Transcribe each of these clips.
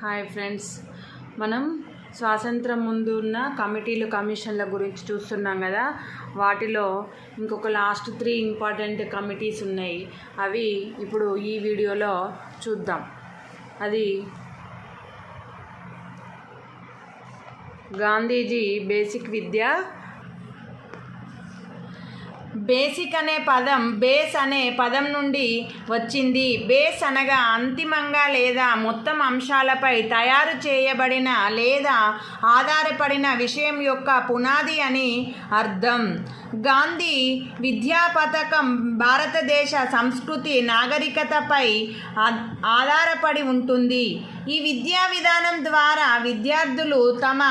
Hi friends, మనం స్వాతంత్రం ముందు ఉన్న కమిటీలు కమిషన్ల గురించి చూస్తున్నాం కదా. వాటిలో ఇంకొక లాస్ట్ 3 ఇంపార్టెంట్ కమిటీస్ ఉన్నాయి. అవి ఇప్పుడు ఈ వీడియోలో చూద్దాం. అది గాంధీజీ బేసిక్ విద్య. బేసిక్ అనే పదం బేస్ అనే పదం నుండి వచ్చింది. బేస్ అనగా అంతిమంగా లేదా మొత్తం అంశాలపై తయారు చేయబడిన లేదా ఆధారపడిన విషయం యొక్క పునాది అని అర్థం. గాంధీ విద్యా పథకం భారతదేశ సంస్కృతి నాగరికతపై ఆధారపడి ఉంటుంది. ఈ విద్యా విధానం ద్వారా విద్యార్థులు తమ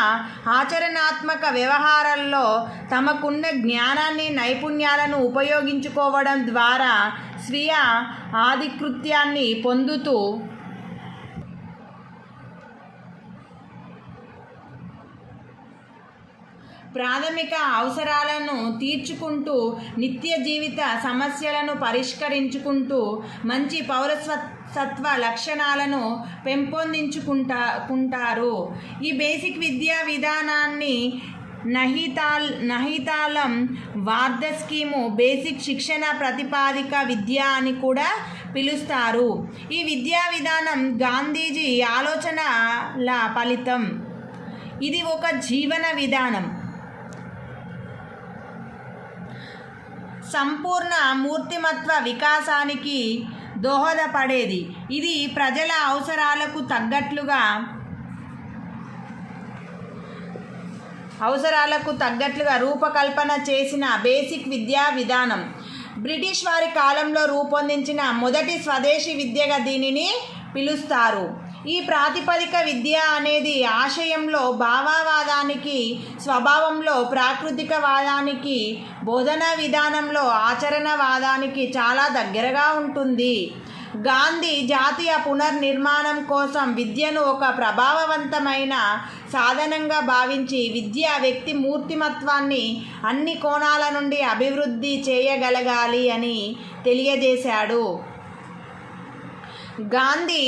ఆచరణాత్మక వ్యవహారాల్లో తమకున్న జ్ఞానాన్ని నైపుణ్యాలను ఉపయోగించుకోవడం ద్వారా స్వీయ ఆధికృత్యాన్ని పొందుతూ ప్రాథమిక అవసరాలను తీర్చుకుంటూ నిత్య జీవిత సమస్యలను పరిష్కరించుకుంటూ మంచి పౌరసత్వ లక్షణాలను పెంపొందించుకుంటారు. ఈ బేసిక్ విద్యా విధానాన్ని నహితాలం వార్ధ స్కీము బేసిక్ శిక్షణ ప్రతిపాదిక విద్య అని కూడా పిలుస్తారు. ఈ విద్యా విధానం గాంధీజీ ఆలోచనల ఫలితం. ఇది ఒక జీవన విధానం. సంపూర్ణ మూర్తిమత్వ వికాసానికి దోహదపడేది. ఇది ప్రజల అవసరాలకు తగ్గట్లుగా రూపకల్పన చేసిన బేసిక్ విద్యా విధానం. బ్రిటిష్ వారి కాలంలో రూపొందించిన మొదటి స్వదేశీ విద్యగా దీనిని పిలుస్తారు. ఈ ప్రాతిపదిక విద్య అనేది ఆశయంలో భావవాదానికి, స్వభావంలో ప్రాకృతికవాదానికి, బోధనా విధానంలో ఆచరణవాదానికి చాలా దగ్గరగా ఉంటుంది. గాంధీ జాతీయ పునర్నిర్మాణం కోసం విద్యను ఒక ప్రభావవంతమైన సాధనంగా భావించి విద్య వ్యక్తి మూర్తిమత్వాన్ని అన్ని కోణాల నుండి అభివృద్ధి చేయగలగాలి అని తెలియజేశాడు. గాంధీ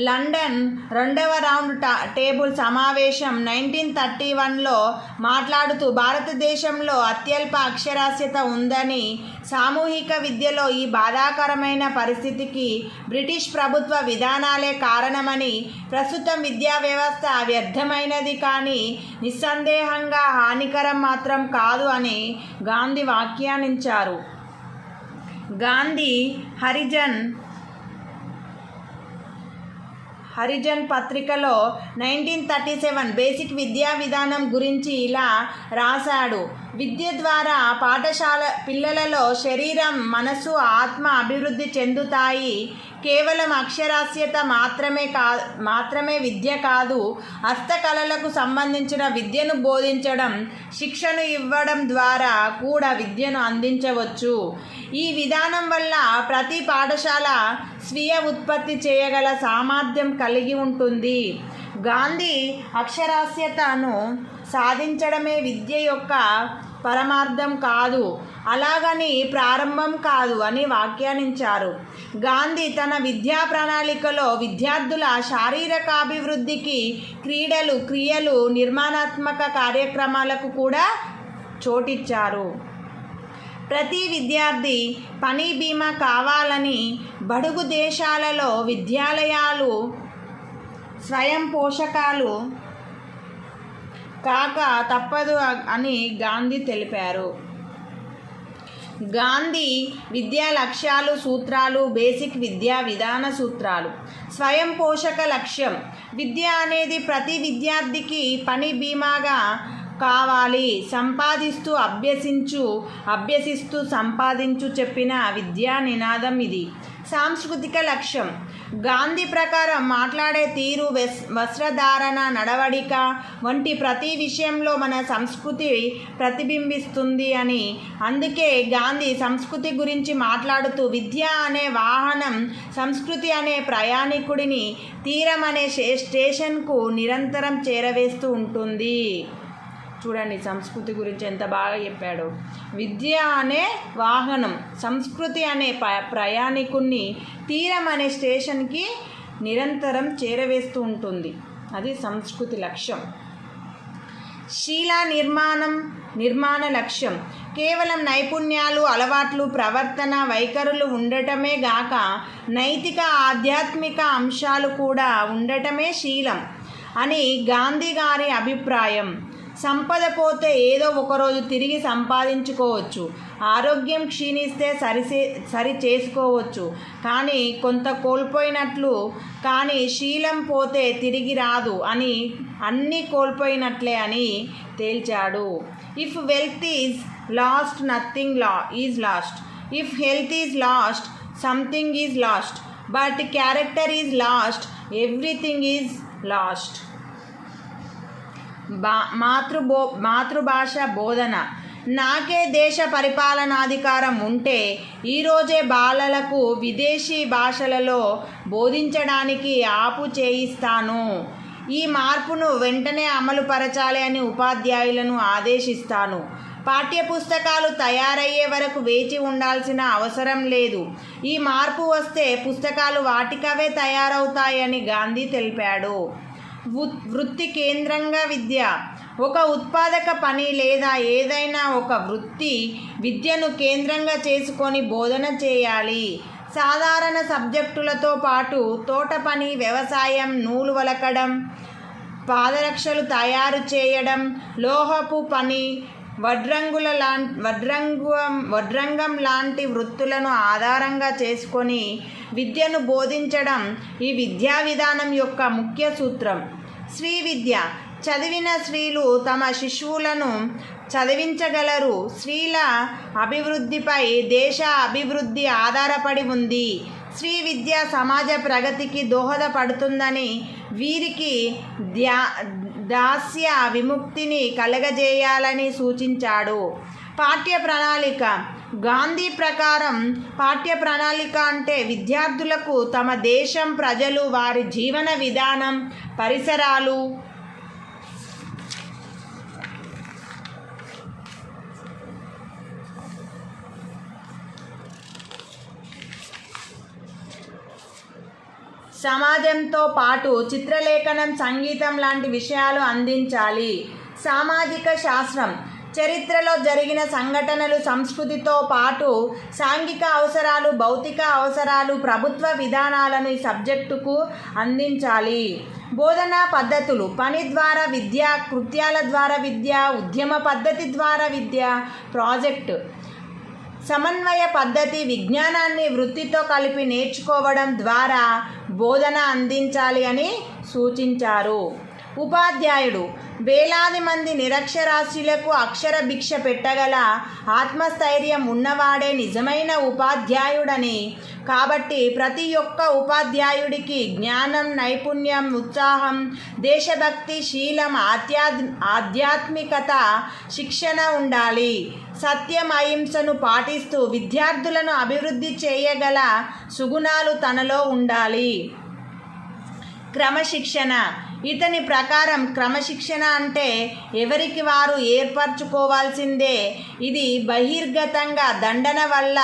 లండన్ 2వ రౌండ్ టేబుల్ సమావేశం 1931లో మాట్లాడుతూ భారతదేశంలో అత్యల్ప అక్షరాస్యత ఉందని, సామూహిక విద్యలో ఈ బాధాకరమైన పరిస్థితికి బ్రిటిష్ ప్రభుత్వ విధానాలే కారణమని, ప్రస్తుతం విద్యా వ్యవస్థ వ్యర్థమైనది కానీ నిస్సందేహంగా హానికరం మాత్రం కాదు అని గాంధీ వ్యాఖ్యానించారు. గాంధీ హరిజన్ పత్రికలో 1937 బేసిక్ విద్యా విధానం గురించి ఇలా రాశాడు. విద్య ద్వారా పాఠశాల పిల్లలలో శరీరం, మనసు, ఆత్మ అభివృద్ధి చెందుతాయి. కేవలం అక్షరాస్యత మాత్రమే విద్య కాదు. హస్తకళలకు సంబంధించిన విద్యను బోధించడం, శిక్షణ ఇవ్వడం ద్వారా కూడా విద్యను అందించవచ్చు. ఈ విధానం వల్ల ప్రతి పాఠశాల స్వీయ ఉత్పత్తి చేయగల సామర్థ్యం కలిగి ఉంటుంది. గాంధీ అక్షరాస్యతను సాధించడమే విద్య యొక్క పరమార్థం కాదు, అలాగని ప్రారంభం కాదు అని వ్యాఖ్యానించారు. గాంధీ తన విద్యా ప్రణాళికలో విద్యార్థుల శారీరకాభివృద్ధికి క్రీడలు, క్రియలు, నిర్మాణాత్మక కార్యక్రమాలకు కూడా చోటిచ్చారు. ప్రతి విద్యార్థి పని బీమా కావాలని, బడుగు దేశాలలో విద్యాలయాలు స్వయం పోషకాలు కాక తప్పదు అని గాంధీ తెలిపారు. గాంధీ విద్యా లక్ష్యాలు, సూత్రాలు. బేసిక్ విద్యా విధాన సూత్రాలు. స్వయం పోషక లక్ష్యం. విద్య అనేది ప్రతి విద్యార్థికి పని బీమాగా కావాలి. అభ్యసిస్తూ సంపాదించు చెప్పిన విద్యా నినాదం ఇది. సాంస్కృతిక లక్ష్యం. గాంధీ ప్రకారం మాట్లాడే తీరు, వస్త్రధారణ, నడవడిక వంటి ప్రతి విషయంలో మన సంస్కృతి ప్రతిబింబిస్తుంది అని. అందుకే గాంధీ సంస్కృతి గురించి మాట్లాడుతూ విద్య అనే వాహనం సంస్కృతి అనే ప్రయాణికుడిని తీరం అనే స్టేషన్కు నిరంతరం చేరవేస్తూ ఉంటుంది. చూడండి సంస్కృతి గురించి ఎంత బాగా చెప్పాడు. విద్య అనే వాహనం సంస్కృతి అనే ప్రయాణికుణ్ణి తీరం అనే స్టేషన్కి నిరంతరం చేరవేస్తూ ఉంటుంది. అది సంస్కృతి లక్ష్యం. శీల నిర్మాణ లక్ష్యం కేవలం నైపుణ్యాలు, అలవాట్లు, ప్రవర్తన, వైఖరులు ఉండటమే గాక నైతిక, ఆధ్యాత్మిక అంశాలు కూడా ఉండటమే శీలం అని గాంధీ గారి అభిప్రాయం. సంపద పోతే ఏదో ఒకరోజు తిరిగి సంపాదించుకోవచ్చు, ఆరోగ్యం క్షీణిస్తే సరి చేసుకోవచ్చు, కానీ కొంత కోల్పోయినట్లు, కానీ శీలం పోతే తిరిగి రాదు అని అన్నీ కోల్పోయినట్లే అని తేల్చాడు. If wealth is lost nothing is lost, if health is lost something is lost, but character is lost everything is lost. మాతృభాష బోధన నాకే దేశ పరిపాలనాధికారం ఉంటే ఈరోజే బాలలకు విదేశీ భాషలలో బోధించడానికి ఆపు చేయిస్తాను. ఈ మార్పును వెంటనే అమలు పరచాలి అని ఉపాధ్యాయులను ఆదేశిస్తాను. పాఠ్యపుస్తకాలు తయారయ్యే వరకు వేచి ఉండాల్సిన అవసరం లేదు. ఈ మార్పు వస్తే పుస్తకాలు వాటికవే తయారవుతాయని గాంధీ తెలిపాడు. వృత్తి కేంద్రంగా విద్య ఒక ఉత్పాదక పని లేదా ఏదైనా ఒక వృత్తి విద్యను కేంద్రంగా చేసుకొని బోధన చేయాలి. సాధారణ సబ్జెక్టులతో పాటు తోట పని, వ్యవసాయం, నూలు వలకడం, పాదరక్షలు తయారు చేయడం, లోహపు పని, వడ్రంగం లాంటి వృత్తులను ఆధారంగా చేసుకొని విద్యను బోధించడం ఈ విద్యా విధానం యొక్క ముఖ్య సూత్రం. స్త్రీ విద్య చదివిన స్త్రీలు తమ శిశువులను చదివించగలరు. స్త్రీల అభివృద్ధిపై దేశ అభివృద్ధి ఆధారపడి ఉంది. స్త్రీ విద్య సమాజ ప్రగతికి దోహదపడుతుందని, వీరికి దాస్య విముక్తిని కలగజేయాలని సూచించాడు. పాఠ్య ప్రణాళిక గాంధీ ప్రకారం పాఠ్య ప్రణాళిక అంటే విద్యార్థులకు తమ దేశం, ప్రజలు, వారి జీవన విధానం, పరిసరాలు, సమాజంతో పాటు చిత్రలేఖనం, సంగీతం లాంటి విషయాలు అందించాలి. సామాజిక శాస్త్రం చరిత్రలో జరిగిన సంఘటనలు, సంస్కృతితో పాటు సాంఘిక అవసరాలు, భౌతిక అవసరాలు, ప్రభుత్వ విధానాలను ఈ సబ్జెక్టుకు అందించాలి. బోధనా పద్ధతులు పని ద్వారా విద్య, కృత్యాల ద్వారా విద్య, ఉద్యమ పద్ధతి ద్వారా విద్య, ప్రాజెక్టు సమన్వయ పద్ధతి, విజ్ఞానాన్ని వృత్తితో కలిపి నేర్చుకోవడం ద్వారా బోధన అందించాలి అని సూచించారు. ఉపాధ్యాయుడు వేలాది మంది నిరక్షరాస్యులకు అక్షర భిక్ష పెట్టగల ఆత్మస్థైర్యం ఉన్నవాడే నిజమైన ఉపాధ్యాయుడని, కాబట్టి ప్రతి ఒక్క ఉపాధ్యాయుడికి జ్ఞానం, నైపుణ్యం, ఉత్సాహం, దేశభక్తి, శీలం, ఆధ్యాత్మికత శిక్షణ ఉండాలి. సత్యం, అహింసను పాటిస్తూ విద్యార్థులను అభివృద్ధి చేయగల సుగుణాలు తనలో ఉండాలి. క్రమశిక్షణ ఇతని ప్రకారం క్రమశిక్షణ అంటే ఎవరికి వారు ఏర్పరచుకోవాల్సిందే. ఇది బహిర్గతంగా దండన వల్ల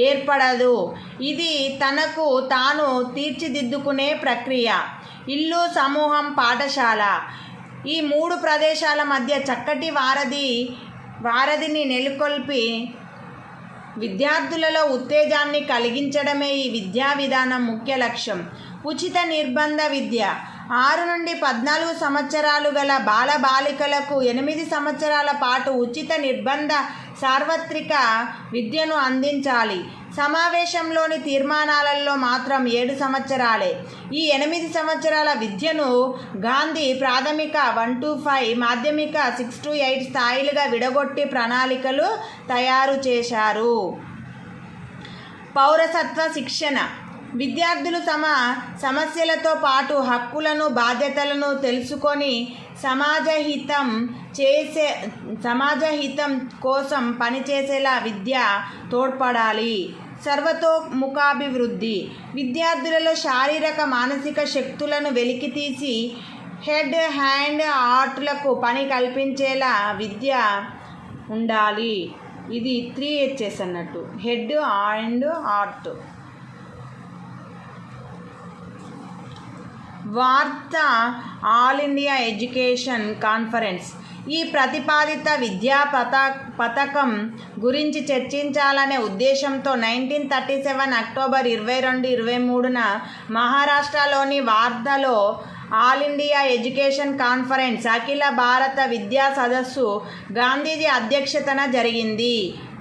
ఏర్పడదు. ఇది తనకు తాను తీర్చిదిద్దుకునే ప్రక్రియ. ఇల్లు, సమూహం, పాఠశాల ఈ మూడు ప్రదేశాల మధ్య చక్కటి వారధిని నెలకొల్పి విద్యార్థులలో ఉత్తేజాన్ని కలిగించడమే ఈ విద్యా విధానం ముఖ్య లక్ష్యం. ఉచిత నిర్బంధ విద్య 6 నుండి 14 సంవత్సరాలు గల బాలబాలికలకు 8 సంవత్సరాల పాటు ఉచిత నిర్బంధ సార్వత్రిక విద్యను అందించాలి. సమావేశంలోని తీర్మానాలలో మాత్రం 7 సంవత్సరాలే. ఈ 8 సంవత్సరాల విద్యను గాంధీ ప్రాథమిక 1 to 5, మాధ్యమిక 6 to 8 స్థాయిలుగా విడగొట్టి ప్రణాళికలు తయారు చేశారు. పౌరసత్వ శిక్షణ విద్యార్థులు తమ సమస్యలతో పాటు హక్కులను, బాధ్యతలను తెలుసుకొని సమాజహితం కోసం పనిచేసేలా విద్య తోడ్పడాలి. సర్వతోముఖాభివృద్ధి విద్యార్థులలో శారీరక, మానసిక శక్తులను వెలికితీసి హెడ్, హ్యాండ్, హార్ట్లకు పని కల్పించేలా విద్య ఉండాలి. ఇది 3H's అన్నట్టు, హెడ్, హ్యాండ్, హార్ట్. వార్త ఆల్ ఇండియా ఎడ్యుకేషన్ కాన్ఫరెన్స్ ఈ ప్రతిపాదిత విద్యా పథకం గురించి చర్చించాలనే ఉద్దేశంతో 1937 అక్టోబర్ 22-23న మహారాష్ట్రలోని వార్ధలో ఆల్ ఇండియా ఎడ్యుకేషన్ కాన్ఫరెన్స్ అఖిల భారత విద్యా సదస్సు గాంధీజీ అధ్యక్షతన జరిగింది.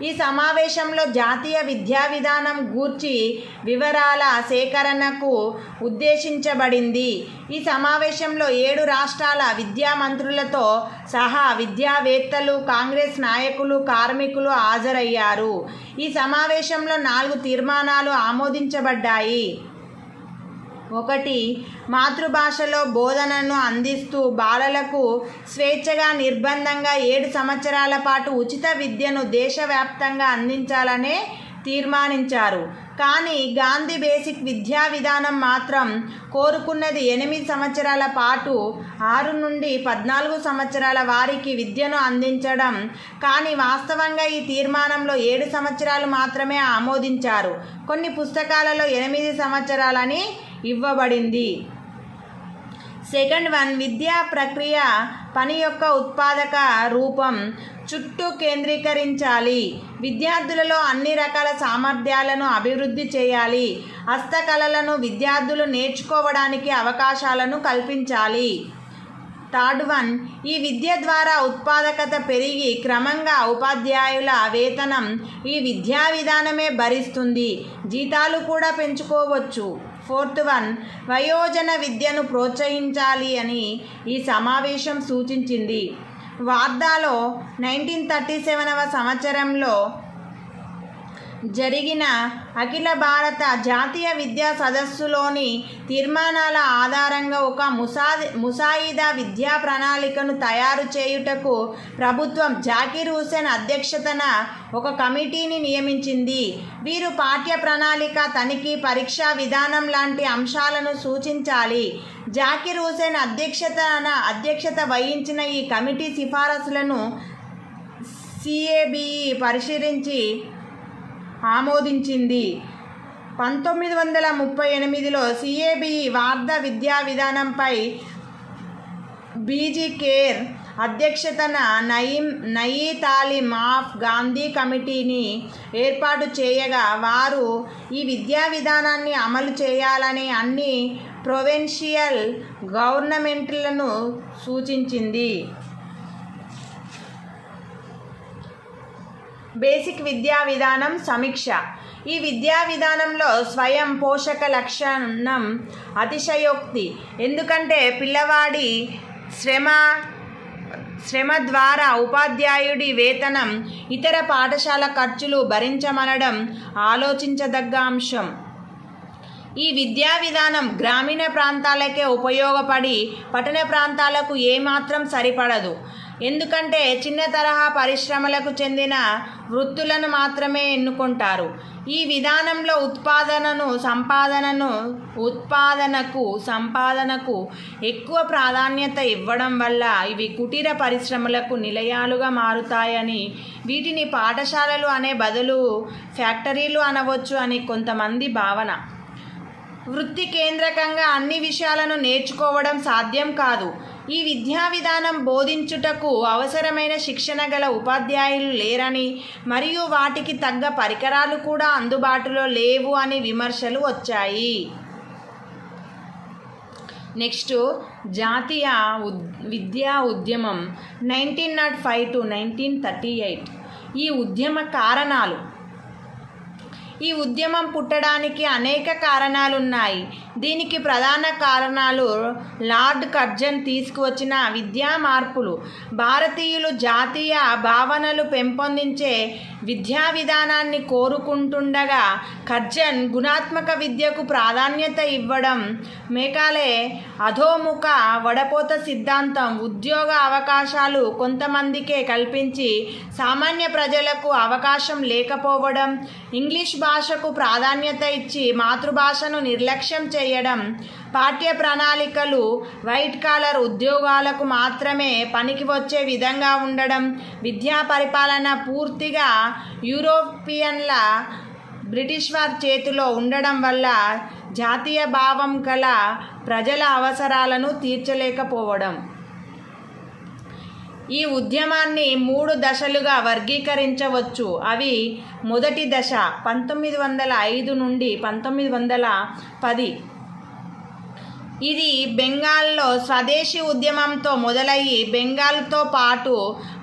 ఈ సమావేశంలో జాతీయ విద్యా విధానం గూర్చి వివరాల సేకరణకు ఉద్దేశించబడింది. ఈ సమావేశంలో 7 రాష్ట్రాల విద్యా మంత్రులతో సహా విద్యావేత్తలు, కాంగ్రెస్ నాయకులు, కార్మికులు హాజరయ్యారు. ఈ సమావేశంలో 4 తీర్మానాలు ఆమోదించబడ్డాయి. 1. మాతృభాషలో బోధనను అందిస్తూ బాలలకు స్వేచ్ఛగా నిర్బంధంగా 7 సంవత్సరాల పాటు ఉచిత విద్యను దేశవ్యాప్తంగా అందించాలనే తీర్మానించారు. కానీ గాంధీ బేసిక్ విద్యా విధానం మాత్రం కోరుకున్నది 8 సంవత్సరాల పాటు 6 నుండి 14 సంవత్సరాల వారికి విద్యను అందించడం. కానీ వాస్తవంగా ఈ తీర్మానంలో 7 సంవత్సరాలు మాత్రమే ఆమోదించారు. కొన్ని పుస్తకాలలో 8 సంవత్సరాలని ఇవ్వబడింది. సెకండ్ వన్, విద్యా ప్రక్రియ పని యొక్క ఉత్పాదక రూపం చుట్టూ కేంద్రీకరించాలి. విద్యార్థులలో అన్ని రకాల సామర్థ్యాలను అభివృద్ధి చేయాలి. హస్తకళలను విద్యార్థులు నేర్చుకోవడానికి అవకాశాలను కల్పించాలి. థర్డ్ వన్, ఈ విద్య ద్వారా ఉత్పాదకత పెరిగి క్రమంగా ఉపాధ్యాయుల వేతనం ఈ విద్యా విధానమే భరిస్తుంది. జీతాలు కూడా పెంచుకోవచ్చు. ఫోర్త్ వన్, వయోజన విద్యను ప్రోత్సహించాలి అని ఈ సమావేశం సూచించింది. వార్ధాలో 1937వ సంవత్సరంలో జరిగిన అఖిల భారత జాతీయ విద్యా సదస్సులోని తీర్మానాల ఆధారంగా ఒక ముసాయిదా విద్యా ప్రణాళికను తయారు చేయుటకు ప్రభుత్వం జాకీర్ హుసేన్ అధ్యక్షతన ఒక కమిటీని నియమించింది. వీరు పాఠ్య ప్రణాళిక, తనిఖీ, పరీక్షా విధానం లాంటి అంశాలను సూచించాలి. జాకీర్ హుసేన్ అధ్యక్షత వహించిన ఈ కమిటీ సిఫారసులను CABE పరిశీలించి ఆమోదించింది. 1938లో CABE వార్ధ విద్యా విధానంపై BG ఖేర్ అధ్యక్షతన నయీ తాలీం ఆఫ్ గాంధీ కమిటీని ఏర్పాటు చేయగా వారు ఈ విద్యా విధానాన్ని అమలు చేయాలని అన్ని ప్రొవిన్షియల్ గవర్నమెంట్లను సూచించింది. బేసిక్ విద్యా విధానం సమీక్ష. ఈ విద్యా విధానంలో స్వయం పోషక లక్షణం అతిశయోక్తి. ఎందుకంటే పిల్లవాడి శ్రమ ద్వారా ఉపాధ్యాయుడి వేతనం, ఇతర పాఠశాల ఖర్చులు భరించమనడం ఆలోచించదగ్గ అంశం. ఈ విద్యా విధానం గ్రామీణ ప్రాంతాలకే ఉపయోగపడి పట్టణ ప్రాంతాలకు ఏమాత్రం సరిపడదు. ఎందుకంటే చిన్న తరహా పరిశ్రమలకు చెందిన వృత్తులను మాత్రమే ఎన్నుకుంటారు. ఈ విధానంలో సంపాదనకు ఎక్కువ ప్రాధాన్యత ఇవ్వడం వల్ల ఇవి కుటీర పరిశ్రమలకు నిలయాలుగా మారుతాయని, వీటిని పాఠశాలలు అనే బదులు ఫ్యాక్టరీలు అనవచ్చు అని కొంతమంది భావన. వృత్తి కేంద్రకంగా అన్ని విషయాలను నేర్చుకోవడం సాధ్యం కాదు. ఈ విద్యా విధానం బోధించుటకు అవసరమైన శిక్షణ గల ఉపాధ్యాయులు లేరని, మరియు వాటికి తగ్గ పరికరాలు కూడా అందుబాటులో లేవు అని విమర్శలు వచ్చాయి. నెక్స్ట్, జాతీయ విద్యా ఉద్యమం 1905 to 1938. ఈ ఉద్యమ కారణాలు. ఈ ఉద్యమం పుట్టడానికి అనేక కారణాలున్నాయి. దీనికి ప్రధాన కారణాలు లార్డ్ కర్జన్ తీసుకువచ్చిన విద్యా మార్పులు. భారతీయులు జాతీయ భావనలు పెంపొందించే విద్యా విధానాన్ని కోరుకుంటుండగా కర్జన్ గుణాత్మక విద్యకు ప్రాధాన్యత ఇవ్వడం, మెకాలే అధోముఖ వడపోత సిద్ధాంతం, ఉద్యోగ అవకాశాలు కొంతమందికే కల్పించి సామాన్య ప్రజలకు అవకాశం లేకపోవడం, ఇంగ్లీష్ భాషకు ప్రాధాన్యత ఇచ్చి మాతృభాషను నిర్లక్ష్యం చేయడం, పాఠ్య ప్రణాళికలు వైట్ కాలర్ ఉద్యోగాలకు మాత్రమే పనికి వచ్చే విధంగా ఉండడం, విద్యా పరిపాలన పూర్తిగా యూరోపియన్ల బ్రిటిష్ వారి చేతిలో ఉండడం వల్ల జాతీయ భావం గల ప్రజల అవసరాలను తీర్చలేకపోవడం. ఈ ఉద్యమాన్ని 3 దశలుగా వర్గీకరించవచ్చు. అవి: మొదటి దశ 1905 నుండి 1910. ఇది బెంగాల్లో స్వదేశీ ఉద్యమంతో మొదలయ్యి బెంగాల్తో పాటు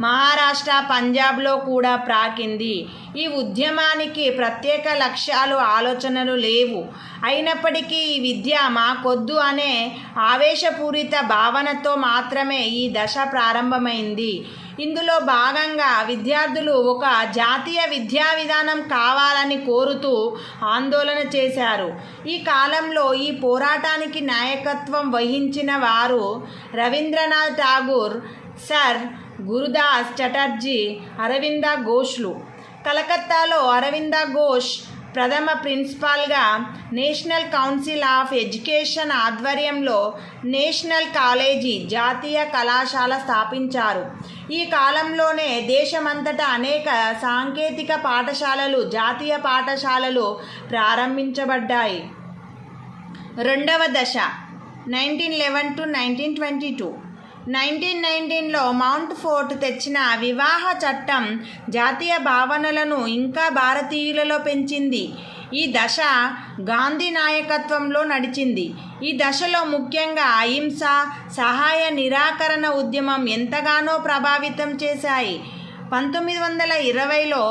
మహారాష్ట్ర, పంజాబ్లో కూడా ప్రాకింది. ఈ ఉద్యమానికి ప్రత్యేక లక్ష్యాలు, ఆలోచనలు లేవు. అయినప్పటికీ ఈ విద్య మాకొద్దు అనే ఆవేశపూరిత భావనతో మాత్రమే ఈ దశ ప్రారంభమైంది. ఇందులో భాగంగా విద్యార్థులు ఒక జాతీయ విద్యా విధానం కావాలని కోరుతూ ఆందోళన చేశారు. ఈ కాలంలో ఈ పోరాటానికి నాయకత్వం వహించిన వారు రవీంద్రనాథ్ ఠాగూర్, సర్ గురుదాస్ చటర్జీ, అరవింద ఘోష్లు. కలకత్తాలో అరవింద ఘోష్ ప్రథమ ప్రిన్సిపాల్గా నేషనల్ కౌన్సిల్ ఆఫ్ ఎడ్యుకేషన్ ఆధ్వర్యంలో నేషనల్ కాలేజీ, జాతీయ కళాశాల స్థాపించారు. ఈ కాలంలోనే దేశమంతటా అనేక సాంకేతిక పాఠశాలలు, జాతీయ పాఠశాలలు ప్రారంభించబడ్డాయి. రెండవ దశ 1911 to 1922. 1919లో మౌంట్ ఫోర్ట్ తెచ్చిన వివాహ చట్టం జాతీయ భావనలను ఇంకా భారతీయులలో పెంచింది. ఈ దశ గాంధీ నాయకత్వంలో నడిచింది. ఈ దశలో ముఖ్యంగా అహింస, సహాయ నిరాకరణ ఉద్యమం ఎంతగానో ప్రభావితం చేశాయి. 1920లో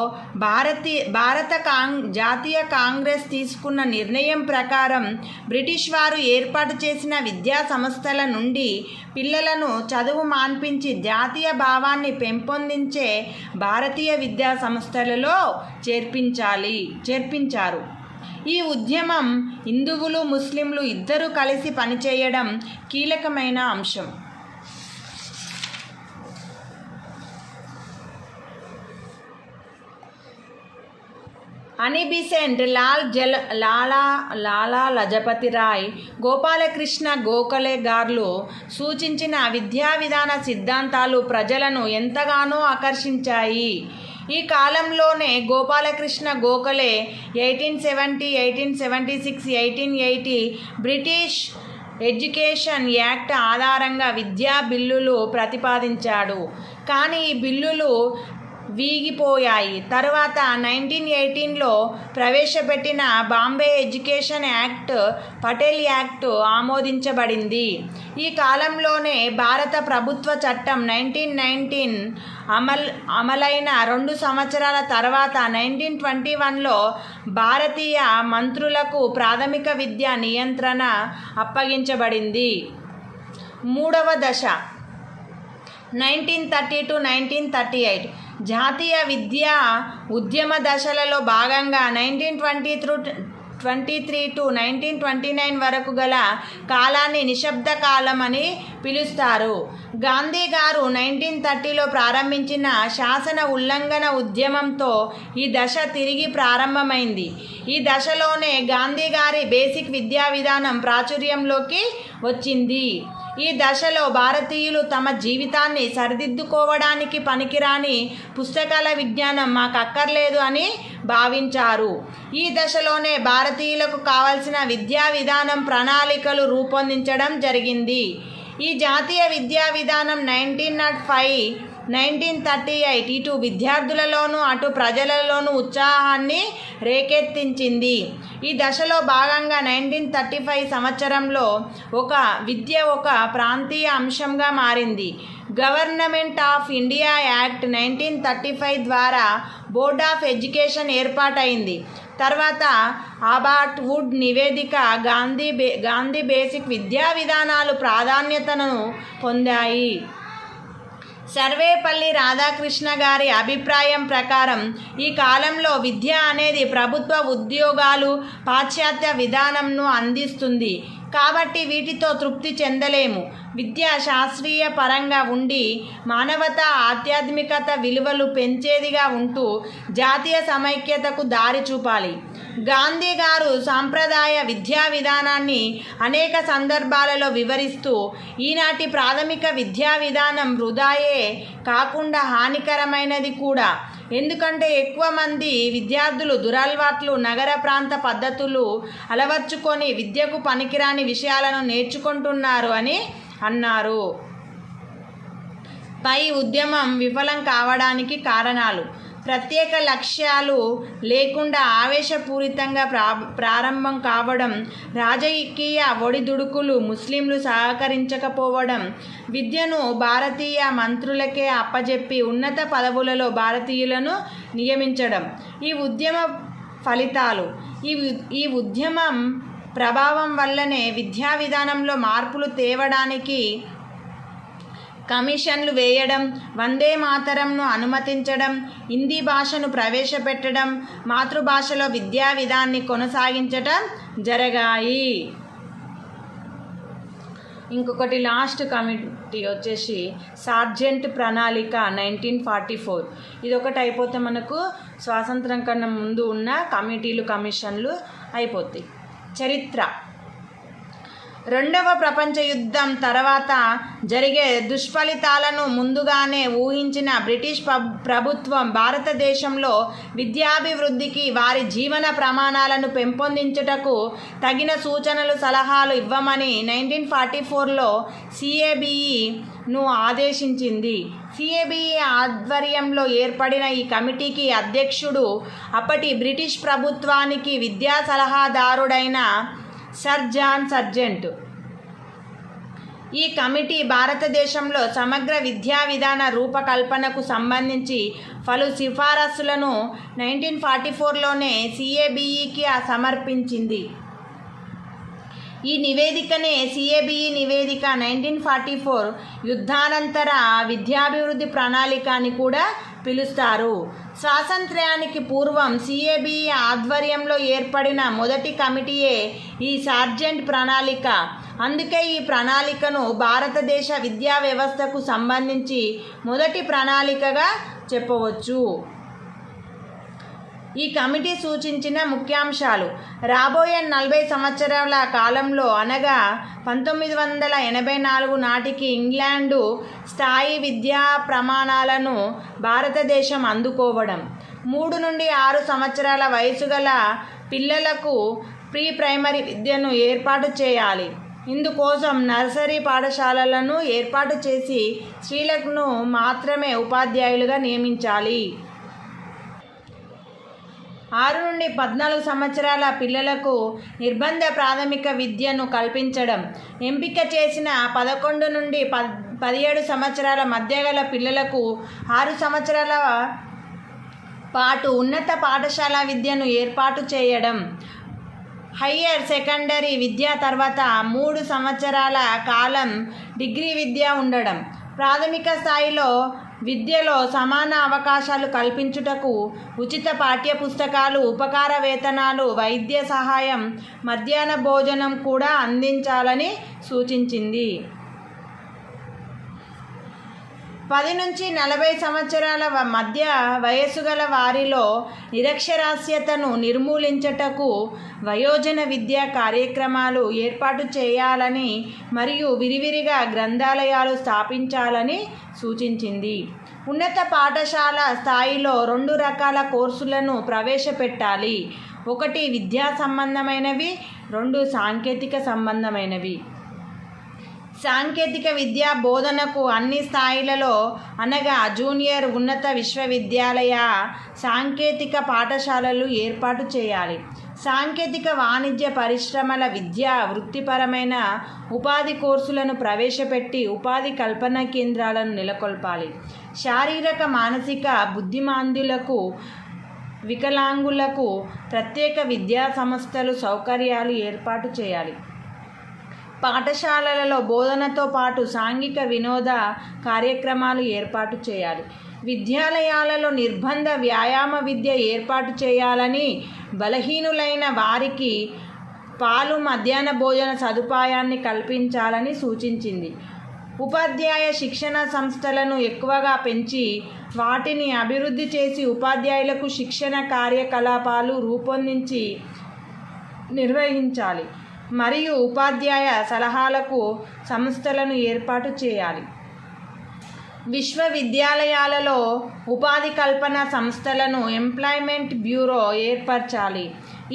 జాతీయ కాంగ్రెస్ తీసుకున్న నిర్ణయం ప్రకారం బ్రిటిష్ వారు ఏర్పాటు చేసిన విద్యా సంస్థల నుండి పిల్లలను చదువు మాన్పించి జాతీయ భావాన్ని పెంపొందించే భారతీయ విద్యా సంస్థలలో చేర్పించారు. ఈ ఉద్యమం హిందువులు, ముస్లింలు ఇద్దరూ కలిసి పనిచేయడం కీలకమైన అంశం. అని బెసెంట్, లాలా లజపతి రాయ్, గోపాలకృష్ణ గోఖలే గార్లు సూచించిన విద్యా విధాన సిద్ధాంతాలు ప్రజలను ఎంతగానో ఆకర్షించాయి. ఈ కాలంలోనే Gopalakrishna Gokhale 1870, 1876, 1880 British education act ఆధారంగా విద్యా బిల్లులు ప్రతిపాదించాడు. కానీ ఈ బిల్లులు వీగిపోయాయి. తరువాత 1918లో ప్రవేశపెట్టిన Bombay education act, Patel act ఆమోదించబడింది. ఈ కాలంలోనే భారత ప్రభుత్వ చట్టం 1919 అమలైన 2 సంవత్సరాల తర్వాత 1921లో భారతీయ మంత్రులకు ప్రాథమిక విద్యా నియంత్రణ అప్పగించబడింది. మూడవ దశ 1930 to 1938. జాతీయ విద్యా ఉద్యమ దశలలో భాగంగా 1923 to 1929 వరకు గల కాలాన్ని నిశ్శబ్ద కాలం అని పిలుస్తారు. గాంధీ గారు 1930లో ప్రారంభించిన శాసన ఉల్లంఘన ఉద్యమంతో ఈ దశ తిరిగి ప్రారంభమైంది. ఈ దశలోనే గాంధీ గారి బేసిక్ విద్యా విధానం ప్రాచుర్యంలోకి వచ్చింది. ఈ దశలో భారతీయులు తమ జీవితాన్ని సరిదిద్దుకోవడానికి పనికిరాని పుస్తకాల విజ్ఞానం మాకు అక్కర్లేదు అని భావించారు. ఈ దశలోనే భారతీయులకు కావలసిన విద్యా విధానం ప్రణాళికలు రూపొందించడం జరిగింది. ఈ జాతీయ విద్యా విధానం 1905, 1938 ఇటు విద్యార్థులలోనూ అటు ప్రజలలోనూ ఉత్సాహాన్ని రేకెత్తించింది. ఈ దశలో భాగంగా 1935 సంవత్సరంలో విద్య ఒక ప్రాంతీయ అంశంగా మారింది. గవర్నమెంట్ ఆఫ్ ఇండియా యాక్ట్ 1935 ద్వారా బోర్డ్ ఆఫ్ ఎడ్యుకేషన్ ఏర్పాటైంది. తర్వాత ఆబార్ట్ వుడ్ నివేదిక గాంధీ బేసిక్ విద్యా విధానాలు ప్రాధాన్యతను పొందాయి. సర్వేపల్లి రాధాకృష్ణ గారి అభిప్రాయం ప్రకారం ఈ కాలంలో విద్య అనేది ప్రభుత్వ ఉద్యోగాలు, పాశ్చాత్య విధానంను అందిస్తుంది. కాబట్టి వీటితో తృప్తి చెందలేము. విద్య శాస్త్రీయ పరంగా ఉండి మానవతా, ఆధ్యాత్మికత విలువలు పెంచేదిగా ఉంటూ జాతీయ సమైక్యతకు దారి చూపాలి. గాంధీ గారు సాంప్రదాయ విద్యా విధానాన్ని అనేక సందర్భాలలో వివరిస్తూ ఈనాటి ప్రాథమిక విద్యా విధానం వృధాయే కాకుండా హానికరమైనది కూడా. ఎందుకంటే ఎక్కువ మంది విద్యార్థులు దురలవాట్లు, నగర ప్రాంత పద్ధతులు అలవర్చుకొని విద్యకు పనికిరాని విషయాలను నేర్చుకుంటున్నారు అని అన్నారు. పై ఉద్యమం విఫలం కావడానికి కారణాలు: ప్రత్యేక లక్ష్యాలు లేకుండా ఆవేశపూరితంగా ప్రారంభం కావడం, రాజకీయ ఒడిదుడుకులు, ముస్లింలు సహకరించకపోవడం, విద్యను భారతీయ మంత్రులకే అప్పజెప్పి ఉన్నత పదవులలో భారతీయులను నియమించడం. ఈ ఉద్యమ ఫలితాలు: ఈ ఉద్యమం ప్రభావం వల్లనే విద్యా విధానంలో మార్పులు తేవడానికి కమిషన్లు వేయడం, వందే మాతరంను అనుమతించడం, హిందీ భాషను ప్రవేశపెట్టడం, మాతృభాషలో విద్యా విధానాన్ని కొనసాగించడం జరిగాయి. ఇంకొకటి లాస్ట్ కమిటీ వచ్చేసి సార్జెంట్ ప్రణాళిక 1944. ఇది ఒకటి అయిపోతే మనకు స్వాతంత్రం కన్నా ముందు ఉన్న కమిటీలు, కమిషన్లు అయిపోతాయి. చరిత్ర: రెండవ ప్రపంచ యుద్ధం తర్వాత జరిగే దుష్ఫలితాలను ముందుగానే ఊహించిన బ్రిటిష్ ప్రభుత్వం భారతదేశంలో విద్యాభివృద్ధికి, వారి జీవన ప్రమాణాలను పెంపొందించుటకు తగిన సూచనలు, సలహాలు ఇవ్వమని 1944లో CABEను ఆదేశించింది. CABE ఆధ్వర్యంలో ఏర్పడిన ఈ కమిటీకి అధ్యక్షుడు అప్పటి బ్రిటిష్ ప్రభుత్వానికి విద్యా సలహాదారుడైన సర్ జాన్ సర్జెంట్. ఈ కమిటీ భారతదేశంలో సమగ్ర విద్యా విధాన రూపకల్పనకు సంబంధించి పలు సిఫారసులను 1944లోనే CABEకి సమర్పించింది. ఈ నివేదికనే CABE నివేదిక 1944 యుద్ధానంతర విద్యాభివృద్ధి ప్రణాళిక అని కూడా పిలుస్తారు. స్వాతంత్ర్యానికి పూర్వం CABE ఆధ్వర్యంలో ఏర్పడిన మొదటి కమిటీయే ఈ సార్జెంట్ ప్రణాళిక. అందుకే ఈ ప్రణాళికను భారతదేశ విద్యా వ్యవస్థకు సంబంధించి మొదటి ప్రణాళికగా చెప్పవచ్చు. ఈ కమిటీ సూచించిన ముఖ్యాంశాలు: రాబోయే 40 సంవత్సరాల కాలంలో అనగా 1984 నాటికి ఇంగ్లాండు స్థాయి విద్యా ప్రమాణాలను భారతదేశం అందుకోవడం, 3 నుండి 6 సంవత్సరాల వయసు గల పిల్లలకు ప్రీ ప్రైమరీ విద్యను ఏర్పాటు చేయాలి. ఇందుకోసం నర్సరీ పాఠశాలలను ఏర్పాటు చేసి స్త్రీలను మాత్రమే ఉపాధ్యాయులుగా నియమించాలి. 6 నుండి 14 సంవత్సరాల పిల్లలకు నిర్బంధ ప్రాథమిక విద్యను కల్పించడం, ఎంపిక చేసిన 11 నుండి 17 సంవత్సరాల మధ్య గల పిల్లలకు 6 సంవత్సరాల పాటు ఉన్నత పాఠశాల విద్యను ఏర్పాటు చేయడం, హయ్యర్ సెకండరీ విద్య తర్వాత 3 సంవత్సరాల కాలం డిగ్రీ విద్య ఉండడం, ప్రాథమిక స్థాయిలో విద్యలో సమాన అవకాశాలు కల్పించుటకు ఉచిత పాఠ్య పుస్తకాలు, ఉపకార వేతనాలు, వైద్య సహాయం, మధ్యాహ్న భోజనం కూడా అందించాలని సూచించింది. 10 నుంచి 40 సంవత్సరాల మధ్య వయస్సు గల వారిలో నిరక్షరాస్యతను నిర్మూలించుటకు వయోజన విద్యా కార్యక్రమాలు ఏర్పాటు చేయాలని మరియు విరివిరిగా గ్రంథాలయాలు స్థాపించాలని సూచించింది. ఉన్నత పాఠశాల స్థాయిలో 2 రకాల కోర్సులను ప్రవేశపెట్టాలి. 1 విద్యా సంబంధమైనవి, 2 సాంకేతిక సంబంధమైనవి. సాంకేతిక విద్యా బోధనకు అన్ని స్థాయిలలో అనగా జూనియర్, ఉన్నత విశ్వవిద్యాలయ, సాంకేతిక పాఠశాలలు ఏర్పాటు చేయాలి. సాంకేతిక, వాణిజ్య, పరిశ్రమల విద్య, వృత్తిపరమైన ఉపాధి కోర్సులను ప్రవేశపెట్టి ఉపాధి కల్పన కేంద్రాలను నెలకొల్పాలి. శారీరక, మానసిక బుద్ధిమాంద్యులకు, వికలాంగులకు ప్రత్యేక విద్యా సంస్థలు, సౌకర్యాలు ఏర్పాటు చేయాలి. పాఠశాలలలో బోధనతో పాటు సాంఘిక వినోద కార్యక్రమాలు ఏర్పాటు చేయాలి. విద్యాలయాలలో నిర్బంధ వ్యాయామ విద్య ఏర్పాటు చేయాలని, బలహీనులైన వారికి పాలు, మధ్యాహ్న భోజన సదుపాయాన్ని కల్పించాలని సూచించింది. ఉపాధ్యాయ శిక్షణ సంస్థలను ఎక్కువగా పెంచి వాటిని అభివృద్ధి చేసి ఉపాధ్యాయులకు శిక్షణ కార్యకలాపాలు రూపొందించి నిర్వహించాలి మరియు ఉపాధ్యాయ సలహాలకు సంస్థలను ఏర్పాటు చేయాలి. విశ్వవిద్యాలయాలలో ఉపాధి కల్పన సంస్థలను ఎంప్లాయ్మెంట్ బ్యూరో ఏర్పరచాలి.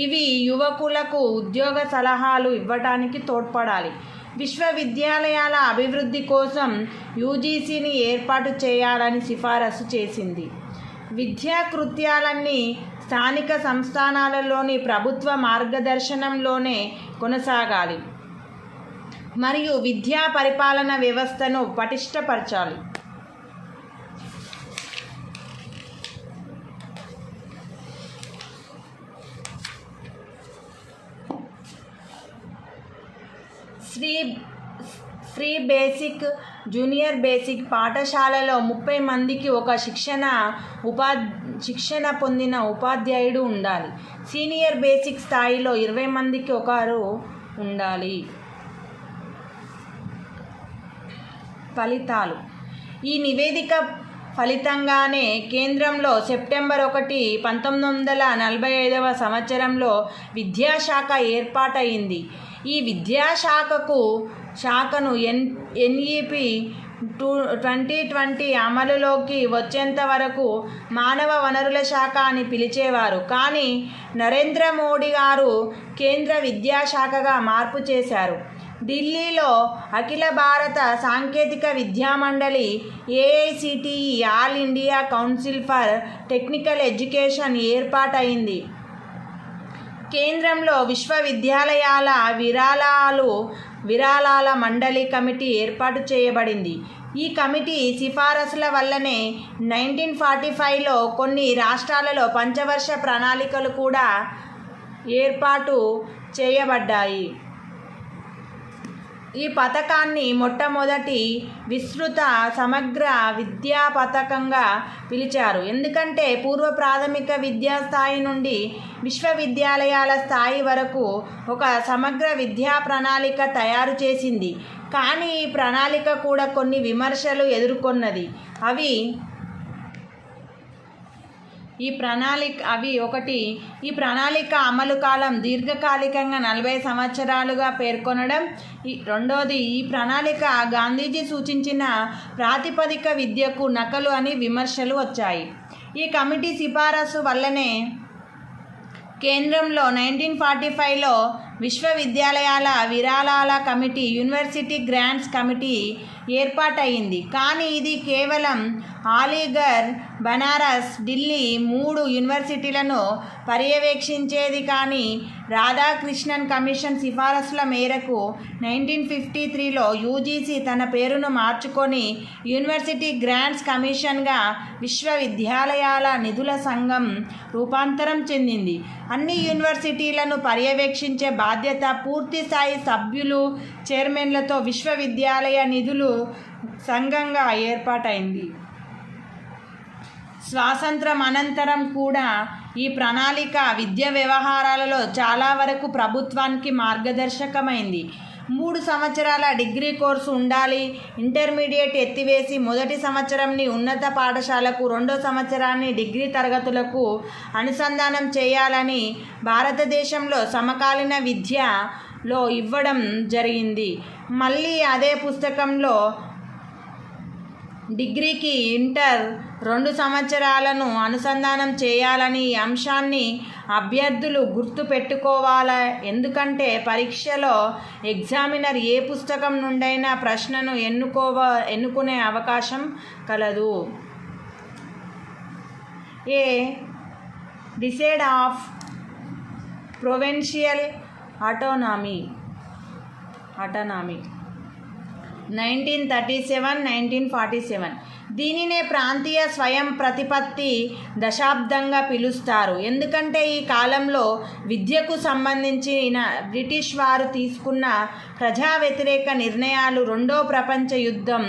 ఇవి యువకులకు ఉద్యోగ సలహాలు ఇవ్వడానికి తోడ్పడాలి. విశ్వవిద్యాలయాల అభివృద్ధి కోసం యూజీసీని ఏర్పాటు చేయాలని సిఫారసు చేసింది. విద్యా కృత్యాలన్నీ స్థానిక సంస్థానాలలోని ప్రభుత్వ మార్గదర్శనంలోనే కొనసాగాలి మరియు విద్యా పరిపాలన వ్యవస్థను పటిష్టపరచాలి. ఫ్రీ బేసిక్, జూనియర్ బేసిక్ పాఠశాలలో 30 మందికి ఒక శిక్షణ పొందిన ఉపాధ్యాయుడు ఉండాలి. సీనియర్ బేసిక్ స్థాయిలో 20 మందికి ఒకరు ఉండాలి. ఫలితాలు. ఈ నివేదిక ఫలితంగానే కేంద్రంలో సెప్టెంబర్ 1, 1945వ సంవత్సరంలో విద్యాశాఖ ఏర్పాటైంది. ఈ విద్యాశాఖను ఎన్ఈపి 2020 అమలులోకి వచ్చేంత వరకు మానవ వనరుల శాఖ అని పిలిచేవారు. కానీ నరేంద్ర మోడీ గారు కేంద్ర విద్యాశాఖగా మార్పు చేశారు. ఢిల్లీలో అఖిల భారత సాంకేతిక విద్యామండలి AICTE all India council for technical education ఏర్పాటైంది. కేంద్రంలో విశ్వవిద్యాలయాల విరాళాల మండలి కమిటీ ఏర్పాటు చేయబడింది. ఈ కమిటీ సిఫారసుల వల్లనే 1945లో కొన్ని రాష్ట్రాలలో పంచవర్ష ప్రణాళికలు కూడా ఏర్పాటు చేయబడ్డాయి. ఈ పథకాన్ని మొట్టమొదటి విస్తృత సమగ్ర విద్యా పథకంగా పిలిచారు. ఎందుకంటే పూర్వ ప్రాథమిక విద్యా స్థాయి నుండి విశ్వవిద్యాలయాల స్థాయి వరకు ఒక సమగ్ర విద్యా ప్రణాళిక తయారు చేసింది. కానీ ఈ ప్రణాళిక కూడా కొన్ని విమర్శలు ఎదుర్కొన్నది. ఈ ప్రణాళిక అమలు కాలం దీర్ఘకాలికంగా 40 సంవత్సరాలుగా పేర్కొనడం. రెండోది, ఈ ప్రణాళిక గాంధీజీ సూచించిన ప్రాతిపదిక విద్యకు నకలు అని విమర్శలు వచ్చాయి. ఈ కమిటీ సిఫారసు వల్లనే కేంద్రంలో 1945లో విశ్వవిద్యాలయాల విరాళాల కమిటీ, యూనివర్సిటీ గ్రాంట్స్ కమిటీ ఏర్పాటైంది. కానీ ఇది కేవలం అలీగర్, బనారస్, ఢిల్లీ 3 యూనివర్సిటీలను పర్యవేక్షించేది. కానీ రాధాకృష్ణన్ కమిషన్ సిఫారసుల మేరకు 1953లో యూజీసీ తన పేరును మార్చుకొని యూనివర్సిటీ గ్రాంట్స్ కమిషన్గా విశ్వవిద్యాలయాల నిధుల సంఘం రూపాంతరం చెందింది. అన్ని యూనివర్సిటీలను పర్యవేక్షించే బాధ్యత పూర్తిస్థాయి సభ్యులు, చైర్మన్లతో విశ్వవిద్యాలయ నిధులు సంఘంగా ఏర్పాటైంది. స్వాతంత్రం అనంతరం కూడా ఈ ప్రణాళిక విద్యా వ్యవహారాలలో చాలా వరకు ప్రభుత్వానికి మార్గదర్శకమైంది. 3 సంవత్సరాల డిగ్రీ కోర్సు ఉండాలి. ఇంటర్మీడియట్ ఎత్తివేసి మొదటి సంవత్సరంని ఉన్నత పాఠశాలకు, 2వ సంవత్సరాన్ని డిగ్రీ తరగతులకు అనుసంధానం చేయాలని భారతదేశంలో సమకాలీన విద్యలో ఇవ్వడం జరిగింది. మళ్ళీ అదే పుస్తకంలో డిగ్రీకి ఇంటర్ 2 సంవత్సరాలను అనుసంధానం చేయాలని ఈ అంశాన్ని అభ్యర్థులు గుర్తు పెట్టుకోవాలి. ఎందుకంటే పరీక్షలో ఎగ్జామినర్ ఏ పుస్తకం నుండైనా ప్రశ్నను ఎన్నుకునే అవకాశం కలదు. ఏ డిసైడ్ ఆఫ్ ప్రొవిన్షియల్ ఆటోనామీ 1937-1947. దీనినే ప్రాంతీయ స్వయం ప్రతిపత్తి దశాబ్దంగా పిలుస్తారు. ఎందుకంటే ఈ కాలంలో విద్యకు సంబంధించిన బ్రిటిష్ వారు తీసుకున్న ప్రజా వ్యతిరేక నిర్ణయాలు, 2వ ప్రపంచ యుద్ధం,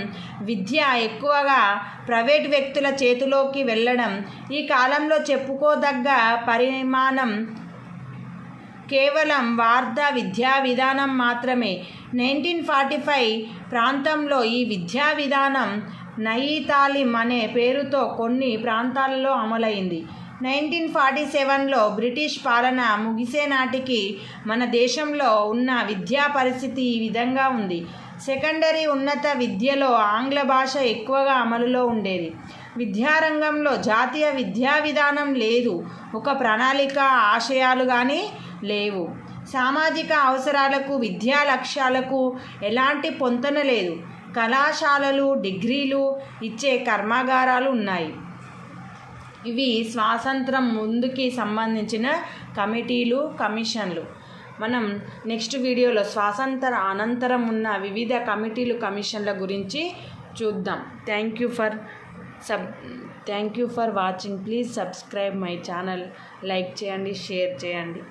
విద్య ఎక్కువగా ప్రైవేట్ వ్యక్తుల చేతిలోకి వెళ్ళడం, ఈ కాలంలో చెప్పుకోదగ్గ పరిమాణం కేవలం వార్ధా విద్యా విధానం మాత్రమే. 1945 ప్రాంతంలో ఈ విద్యా విధానం నయీ తాలీం అనే పేరుతో కొన్ని ప్రాంతాలలో అమలైంది. 1947లో బ్రిటిష్ పాలన ముగిసే నాటికి మన దేశంలో ఉన్న విద్యా పరిస్థితి ఈ విధంగా ఉంది. సెకండరీ ఉన్నత విద్యలో ఆంగ్ల భాష ఎక్కువగా అమలులో ఉండేది. విద్యారంగంలో జాతీయ విద్యా విధానం లేదు. ఒక ప్రణాళిక, ఆశయాలు కానీ లేవు. సామాజిక అవసరాలకు, విద్యా లక్ష్యాలకు ఎలాంటి పొంతన లేదు. కళాశాలలు, డిగ్రీలు ఇచ్చే కర్మాగారాలు ఉన్నాయి. ఇవి స్వాతంత్రం ముందుకి సంబంధించిన కమిటీలు, కమిషన్లు. మనం నెక్స్ట్ వీడియోలో స్వాతంత్ర అనంతరం ఉన్న వివిధ కమిటీలు, కమిషన్ల గురించి చూద్దాం. Thank you for watching. Please subscribe my channel. Like చేయండి, షేర్ చేయండి.